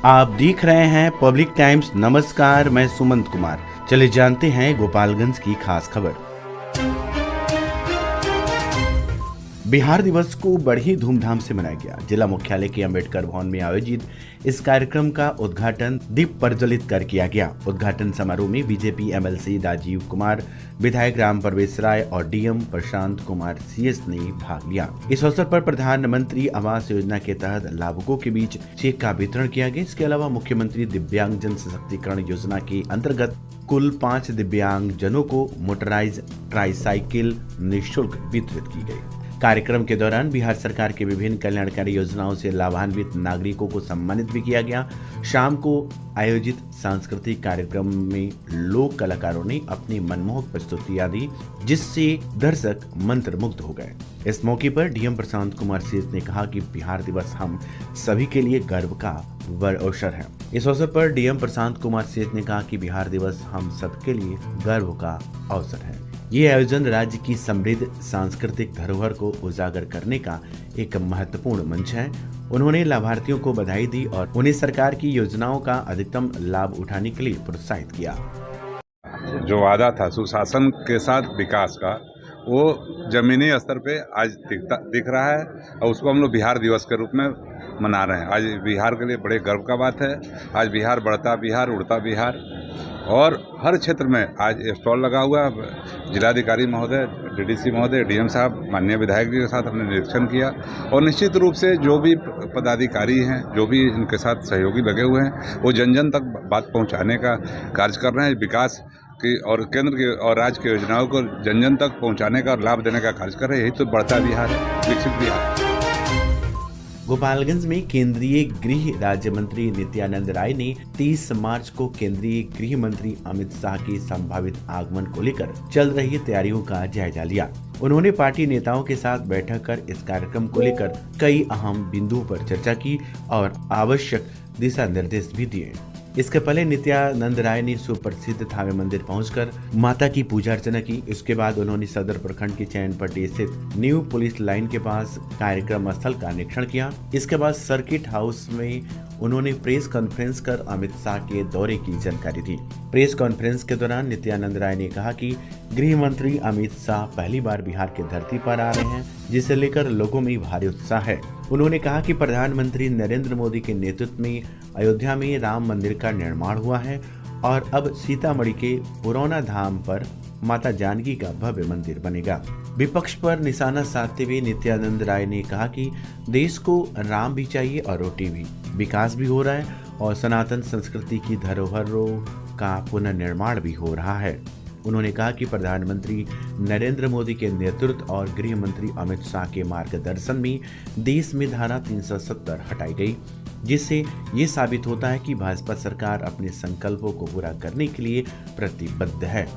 आप देख रहे हैं पब्लिक टाइम्स। नमस्कार, मैं सुमंत कुमार। चले जानते हैं गोपालगंज की खास खबर। बिहार दिवस को बड़ी धूमधाम से मनाया गया। जिला मुख्यालय के अंबेडकर भवन में आयोजित इस कार्यक्रम का उद्घाटन दीप प्रज्वलित कर किया गया। उद्घाटन समारोह में बीजेपी एमएलसी राजीव कुमार, विधायक राम परवेश राय और डीएम प्रशांत कुमार सीएस ने भाग लिया। इस अवसर पर प्रधानमंत्री आवास योजना के तहत लाभुकों के बीच चेक का वितरण किया गया। इसके अलावा मुख्यमंत्री दिव्यांगजन सशक्तिकरण योजना के अंतर्गत कुल 5 दिव्यांगजनों को मोटराइज ट्राईसाइकिल निःशुल्क वितरित की गई। कार्यक्रम के दौरान बिहार सरकार के विभिन्न कल्याणकारी योजनाओं से लाभान्वित नागरिकों को सम्मानित भी किया गया। शाम को आयोजित सांस्कृतिक कार्यक्रम में लोक कलाकारों ने अपनी मनमोहक प्रस्तुतियां दी, जिससे दर्शक मंत्रमुग्ध हो गए। इस मौके पर डीएम प्रशांत कुमार सीएस ने कहा कि बिहार दिवस हम सभी के लिए गर्व का अवसर है। इस अवसर पर डीएम प्रशांत कुमार सीएस ने कहा कि बिहार दिवस हम सबके लिए गर्व का अवसर है। ये आयोजन राज्य की समृद्ध सांस्कृतिक धरोहर को उजागर करने का एक महत्वपूर्ण मंच है। उन्होंने लाभार्थियों को बधाई दी और उन्हें सरकार की योजनाओं का अधिकतम लाभ उठाने के लिए प्रोत्साहित किया। जो वादा था सुशासन के साथ विकास का, वो जमीनी स्तर पे आज दिख रहा है और उसको हम लोग बिहार दिवस के रूप में मना रहे हैं। आज बिहार के लिए बड़े गर्व का बात है। आज बिहार बढ़ता बिहार, उड़ता बिहार, और हर क्षेत्र में आज स्टॉल लगा हुआ है। जिलाधिकारी महोदय, डीडीसी महोदय, डीएम साहब, माननीय विधायक जी के साथ हमने निरीक्षण किया और निश्चित रूप से जो भी पदाधिकारी हैं, जो भी इनके साथ सहयोगी लगे हुए हैं, वो जन जन तक बात पहुंचाने का कार्य कर रहे हैं। विकास की और केंद्र की और राज्य की योजनाओं को जन जन तक पहुंचाने का और लाभ देने का कार्य कर रहे हैं। यही तो बढ़ता बिहार है, विकसित बिहार। गोपालगंज में केंद्रीय गृह राज्य मंत्री नित्यानंद राय ने 30 मार्च को केंद्रीय गृह मंत्री अमित शाह के संभावित आगमन को लेकर चल रही तैयारियों का जायजा लिया। उन्होंने पार्टी नेताओं के साथ बैठक कर इस कार्यक्रम को लेकर कई अहम बिंदुओं पर चर्चा की और आवश्यक दिशा निर्देश भी दिए। इसके पहले नित्यानंद राय ने सुप्रसिद्ध थावे मंदिर पहुंचकर माता की पूजा अर्चना की। इसके बाद उन्होंने सदर प्रखंड की चैनपट्टी स्थित न्यू पुलिस लाइन के पास कार्यक्रम स्थल का निरीक्षण किया। इसके बाद सर्किट हाउस में उन्होंने प्रेस कॉन्फ्रेंस कर अमित शाह के दौरे की जानकारी दी। प्रेस कॉन्फ्रेंस के दौरान नित्यानंद राय ने कहा कि गृह मंत्री अमित शाह पहली बार बिहार की धरती पर आ रहे हैं, जिसे लेकर लोगों में भारी उत्साह है। उन्होंने कहा कि प्रधानमंत्री नरेंद्र मोदी के नेतृत्व में अयोध्या में राम मंदिर का निर्माण हुआ है और अब सीतामढ़ी के पुरौना धाम पर माता जानकी का भव्य मंदिर बनेगा। विपक्ष पर निशाना साधते हुए नित्यानंद राय ने कहा कि देश को राम भी चाहिए और रोटी भी। विकास भी हो रहा है और सनातन संस्कृति की धरोहरों का पुनर्निर्माण भी हो रहा है। उन्होंने कहा कि प्रधानमंत्री नरेंद्र मोदी के नेतृत्व और गृह मंत्री अमित शाह के मार्गदर्शन में देश में धारा 370 हटाई गई, जिससे ये साबित होता है कि भाजपा सरकार अपने संकल्पों को पूरा करने के लिए प्रतिबद्ध है।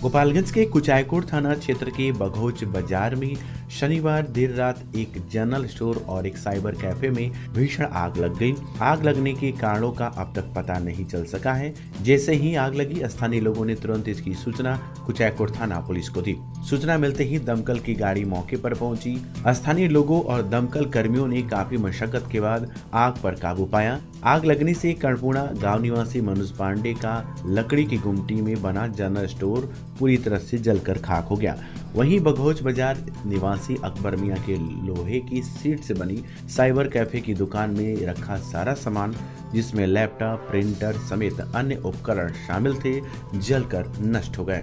गोपालगंज के कुचायकोट थाना क्षेत्र के बघौच बाजार में शनिवार देर रात एक जनरल स्टोर और एक साइबर कैफे में भीषण आग लग गई। आग लगने के कारणों का अब तक पता नहीं चल सका है। जैसे ही आग लगी, स्थानीय लोगों ने तुरंत इसकी सूचना कुचायकोट थाना पुलिस को दी। सूचना मिलते ही दमकल की गाड़ी मौके पर पहुंची। स्थानीय लोगों और दमकल कर्मियों ने काफी मशक्कत के बाद आग पर काबू पाया। आग लगने से कर्णपुरा गांव निवासी मनोज पांडे का लकड़ी की गुमटी में बना जनरल स्टोर पूरी तरह से जलकर खाक हो गया। वहीं बघौच बाजार निवासी अकबर मियां के लोहे की सीट से बनी साइबर कैफे की दुकान में रखा सारा सामान, जिसमें लैपटॉप, प्रिंटर समेत अन्य उपकरण शामिल थे, जलकर नष्ट हो गए।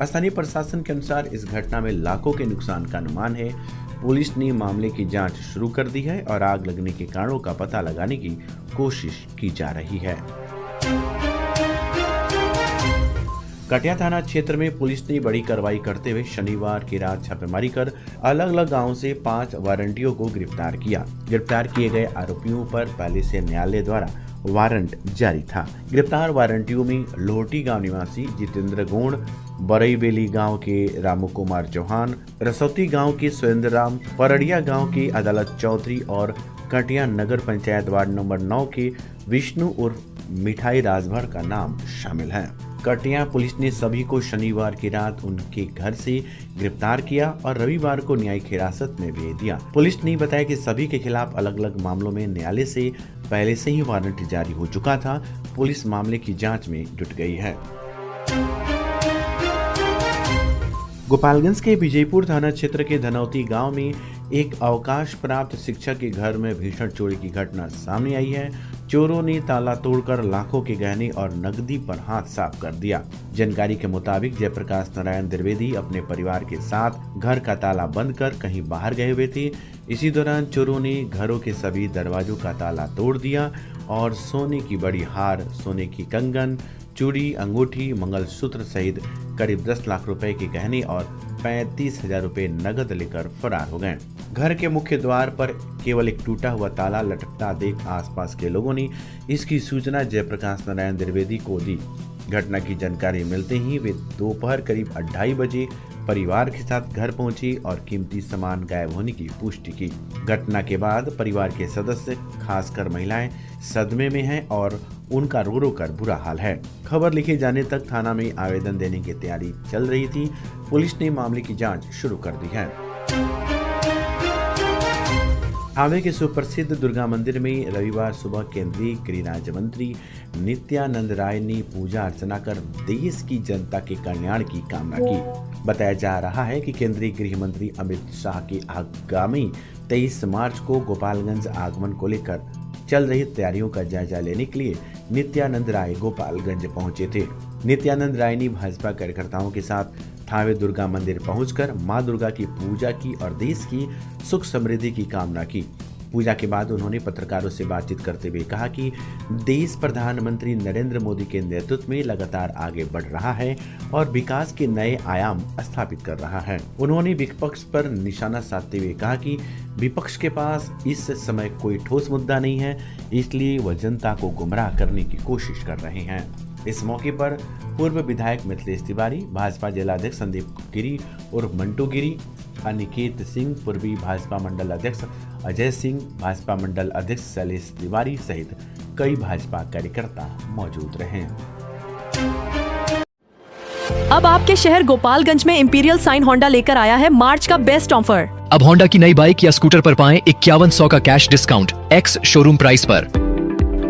स्थानीय प्रशासन के अनुसार इस घटना में लाखों के नुकसान का अनुमान है। पुलिस ने मामले की जांच शुरू कर दी है और आग लगने के कारणों का पता लगाने की कोशिश की जा रही है। कटिया थाना क्षेत्र में पुलिस ने बड़ी कार्रवाई करते हुए शनिवार की रात छापेमारी कर अलग अलग गांवों से 5 वारंटियों को गिरफ्तार किया। गिरफ्तार किए गए आरोपियों पर पहले से न्यायालय द्वारा वारंट जारी था। गिरफ्तार वारंटियों में लोहटी गांव निवासी जितेंद्र गोंड, बरईबेली गांव के रामू कुमार चौहान, रसौती गांव के सुरेंद्र राम, परड़िया गांव के अदालत चौधरी और कटिया नगर पंचायत वार्ड नंबर 9 के विष्णु उर्फ मिठाई राजभर का नाम शामिल है। कटिया पुलिस ने सभी को शनिवार की रात उनके घर से गिरफ्तार किया और रविवार को न्यायिक हिरासत में भेज दिया। पुलिस ने बताया कि सभी के खिलाफ अलग अलग मामलों में न्यायालय से पहले से ही वारंट जारी हो चुका था। पुलिस मामले की जांच में जुट गई है। गोपालगंज के विजयपुर थाना क्षेत्र के धनौती गांव में एक अवकाश प्राप्त शिक्षक के घर में भीषण चोरी की घटना सामने आई है। चोरों ने ताला तोड़कर लाखों के गहने और नकदी पर हाथ साफ कर दिया। जानकारी के मुताबिक जयप्रकाश नारायण द्विवेदी अपने परिवार के साथ घर का ताला बंद कर कहीं बाहर गए हुए थे। इसी दौरान चोरों ने घरों के सभी दरवाजों का ताला तोड़ दिया और सोने की बड़ी हार, सोने की कंगन, चूड़ी, अंगूठी, मंगलसूत्र सहित करीब 10 लाख रुपए के गहने और 35,000 रुपए नगद लेकर फरार हो गए। घर के मुख्य द्वार पर केवल एक टूटा हुआ ताला लटकता देख आसपास के लोगों ने इसकी सूचना जयप्रकाश नारायण द्विवेदी को दी। घटना की जानकारी मिलते ही वे दोपहर करीब 2:30 बजे परिवार के साथ घर पहुंची और कीमती सामान गायब होने की पुष्टि की। घटना के बाद परिवार के सदस्य, खासकर महिलाएं, सदमे में हैं और उनका रो रो कर बुरा हाल है। खबर लिखे जाने तक थाना में आवेदन देने की तैयारी चल रही थी। पुलिस ने मामले की जांच शुरू कर दी है। थावे के सुप्रसिद्ध दुर्गा मंदिर में रविवार सुबह केंद्रीय गृह राज्य मंत्री नित्यानंद राय ने पूजा अर्चना कर देश की जनता के कल्याण की कामना की। बताया जा रहा है कि केंद्रीय गृह मंत्री अमित शाह के आगामी 23 मार्च को गोपालगंज आगमन को लेकर चल रही तैयारियों का जायजा लेने के लिए नित्यानंद राय गोपालगंज पहुंचे थे। नित्यानंद राय ने भाजपा कार्यकर्ताओं के साथ थावे दुर्गा मंदिर पहुंचकर मां दुर्गा की पूजा की और देश की सुख समृद्धि की कामना की। पूजा के बाद उन्होंने पत्रकारों से बातचीत करते हुए कहा कि देश प्रधानमंत्री नरेंद्र मोदी के नेतृत्व में लगातार आगे बढ़ रहा है और विकास के नए आयाम स्थापित कर रहा है। उन्होंने विपक्ष पर निशाना साधते हुए कहा कि विपक्ष के पास इस समय कोई ठोस मुद्दा नहीं है, इसलिए वह जनता को गुमराह करने की कोशिश कर रहे हैं। इस मौके पर पूर्व विधायक मिथिलेश तिवारी, भाजपा जिलाध्यक्ष संदीप गिरी और मंटू गिरी, अनिकेत सिंह, पूर्वी भाजपा मंडल अध्यक्ष अजय सिंह, भाजपा मंडल अध्यक्ष शैलेश तिवारी सहित कई भाजपा कार्यकर्ता मौजूद रहे। अब आपके शहर गोपालगंज में इंपीरियल साइन होंडा लेकर आया है मार्च का बेस्ट ऑफर। अब होंडा की नई बाइक या स्कूटर पर पाएं 5100 का cash discount ex showroom price पर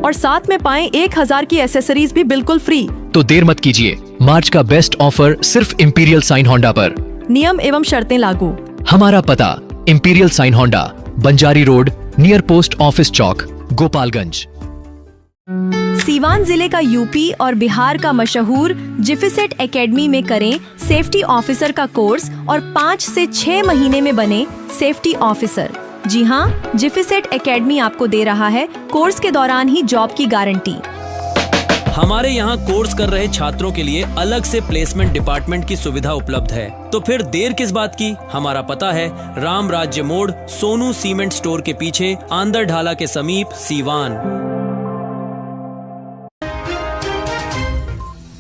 और साथ में पाएं 1000 की एसेसरीज भी बिल्कुल फ्री। तो देर मत कीजिए, मार्च का बेस्ट ऑफर सिर्फ इंपीरियल साइन होंडा पर। नियम एवं शर्तें लागू। हमारा पता Imperial Sign Honda, Banjari road, near post office chowk, Gopalganj. Siwan जिले का यूपी और बिहार का मशहूर जिफिसेट एकेडमी में करें सेफ्टी ऑफिसर का कोर्स और 5 से 6 महीने में बने सेफ्टी ऑफिसर। जी हाँ, जिफिसेट एकेडमी आपको दे रहा है कोर्स के दौरान ही जॉब की गारंटी। हमारे यहाँ कोर्स कर रहे छात्रों के लिए अलग से प्लेसमेंट डिपार्टमेंट की सुविधा उपलब्ध है। तो फिर देर किस बात की? हमारा पता है राम राज्य मोड़, सोनू सीमेंट स्टोर के पीछे, आंदर ढाला के समीप, सीवान।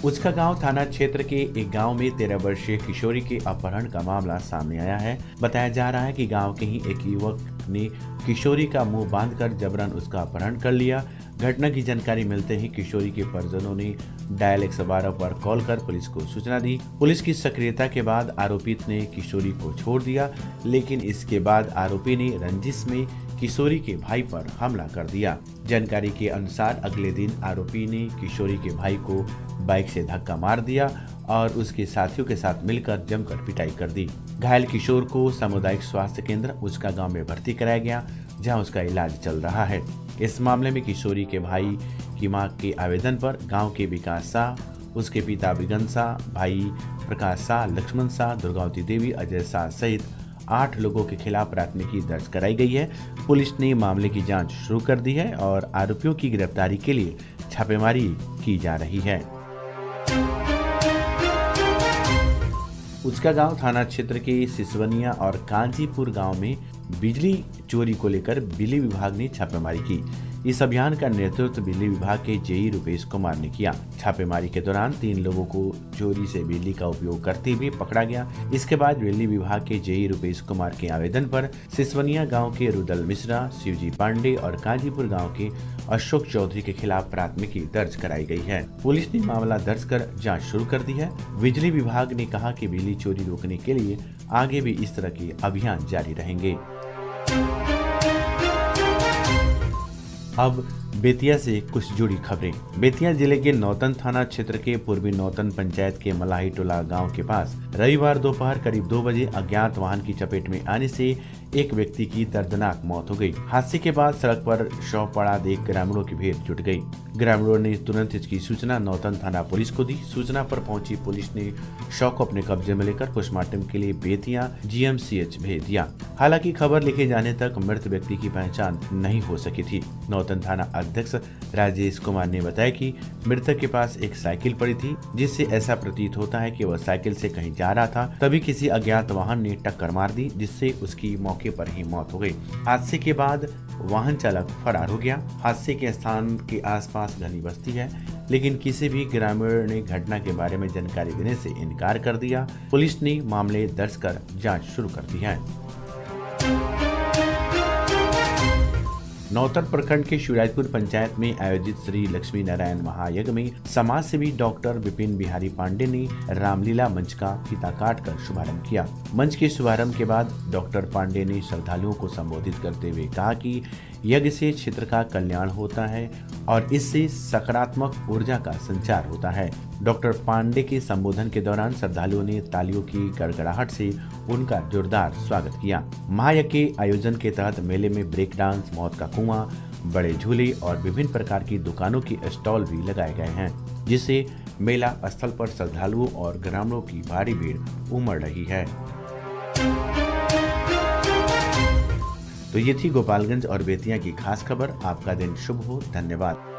उचकागांव थाना क्षेत्र के एक गांव में 13 वर्षीय किशोरी के अपहरण का मामला सामने आया है। बताया जा रहा है कि गांव के ही एक युवक ने किशोरी का मुंह बांधकर जबरन उसका अपहरण कर लिया। घटना की जानकारी मिलते ही किशोरी के परिजनों ने डायल 112 पर कॉल कर पुलिस को सूचना दी। पुलिस की सक्रियता के बाद आरोपित ने किशोरी को छोड़ दिया, लेकिन इसके बाद आरोपी ने रंजिश में किशोरी के भाई पर हमला कर दिया। जानकारी के अनुसार अगले दिन आरोपी ने किशोरी के भाई को बाइक से धक्का मार दिया और उसके साथियों के साथ मिलकर जमकर पिटाई कर दी। घायल किशोर को सामुदायिक स्वास्थ्य केंद्र उचकागांव में भर्ती कराया गया, जहां उसका इलाज चल रहा है। इस मामले में किशोरी के भाई की मां के आवेदन पर गांव के विकास शाह, उसके पिता बिगन शाह, भाई प्रकाश शाह, लक्ष्मण शाह, दुर्गावती देवी, अजय शाह सहित 8 लोगों के खिलाफ प्राथमिकी दर्ज कराई गई है। पुलिस ने मामले की जांच शुरू कर दी है और आरोपियों की गिरफ्तारी के लिए छापेमारी की जा रही है। उचकागांव थाना क्षेत्र के सिसवनिया और कांजीपुर गांव में बिजली चोरी को लेकर बिजली विभाग ने छापेमारी की। इस अभियान का नेतृत्व बिजली विभाग के जेई रुपेश कुमार ने किया। छापेमारी के दौरान 3 लोगों को चोरी से बिजली का उपयोग करते हुए पकड़ा गया। इसके बाद बिजली विभाग के जेई रुपेश कुमार के आवेदन पर सिसवनिया गाँव के रुदल मिश्रा, शिवजी पांडे और काजीपुर गाँव के अशोक चौधरी के खिलाफ प्राथमिकी दर्ज कराई गई है। पुलिस ने मामला दर्ज कर जांच शुरू कर दी है। बिजली विभाग ने कहा कि बिजली चोरी रोकने के लिए आगे भी इस तरह के अभियान जारी रहेंगे। अब बेतिया से कुछ जुड़ी खबरें। बेतिया जिले के नौतन थाना क्षेत्र के पूर्वी नौतन पंचायत के मलाही टोला गांव के पास रविवार दोपहर करीब 2 बजे अज्ञात वाहन की चपेट में आने से एक व्यक्ति की दर्दनाक मौत हो गई। हादसे के बाद सड़क पर शव पड़ा देख ग्रामीणों की भीड़ जुट गई। ग्रामीणों ने तुरंत इसकी सूचना नौतन थाना पुलिस को दी। सूचना पर पहुंची पुलिस ने शव को अपने कब्जे में लेकर पोस्टमार्टम के लिए बेतिया GMCH भेज दिया। हालांकि खबर लिखे जाने तक मृत व्यक्ति की पहचान नहीं हो सकी थी। नौतन थाना अध्यक्ष राजेश कुमार ने बताया कि मृतक के पास एक साइकिल पड़ी थी, जिससे ऐसा प्रतीत होता है कि वह साइकिल से कहीं जा रहा था, तभी किसी अज्ञात वाहन ने टक्कर मार दी, जिससे उसकी मौके पर ही मौत हो गई। हादसे के बाद वाहन चालक फरार हो गया। हादसे के स्थान के आसपास घनी बस्ती है, लेकिन किसी भी ग्रामीण ने घटना के बारे में जानकारी देने से इनकार कर दिया। पुलिस ने मामले दर्ज कर जांच शुरू कर दी है। नौतन प्रखंड के शिवराजपुर पंचायत में आयोजित श्री लक्ष्मी नारायण महायज्ञ में समाज सेवी डॉक्टर विपिन बिहारी पांडे ने रामलीला मंच का फीता काटकर शुभारंभ किया। मंच के शुभारंभ के बाद डॉक्टर पांडे ने श्रद्धालुओं को संबोधित करते हुए कहा कि यज्ञ से क्षेत्र का कल्याण होता है और इससे सकारात्मक ऊर्जा का संचार होता है। डॉक्टर पांडे के संबोधन के दौरान श्रद्धालुओं ने तालियों की गड़गड़ाहट से उनका जोरदार स्वागत किया। महायज्ञ के आयोजन के तहत मेले में ब्रेक डांस, मौत का कुआं, बड़े झूले और विभिन्न प्रकार की दुकानों की स्टॉल भी लगाए गए हैं, जिससे मेला स्थल पर श्रद्धालुओं और ग्रामीणों की भारी भीड़ उमड़ रही है। तो ये थी गोपालगंज और बेतिया की खास खबर। आपका दिन शुभ हो। धन्यवाद।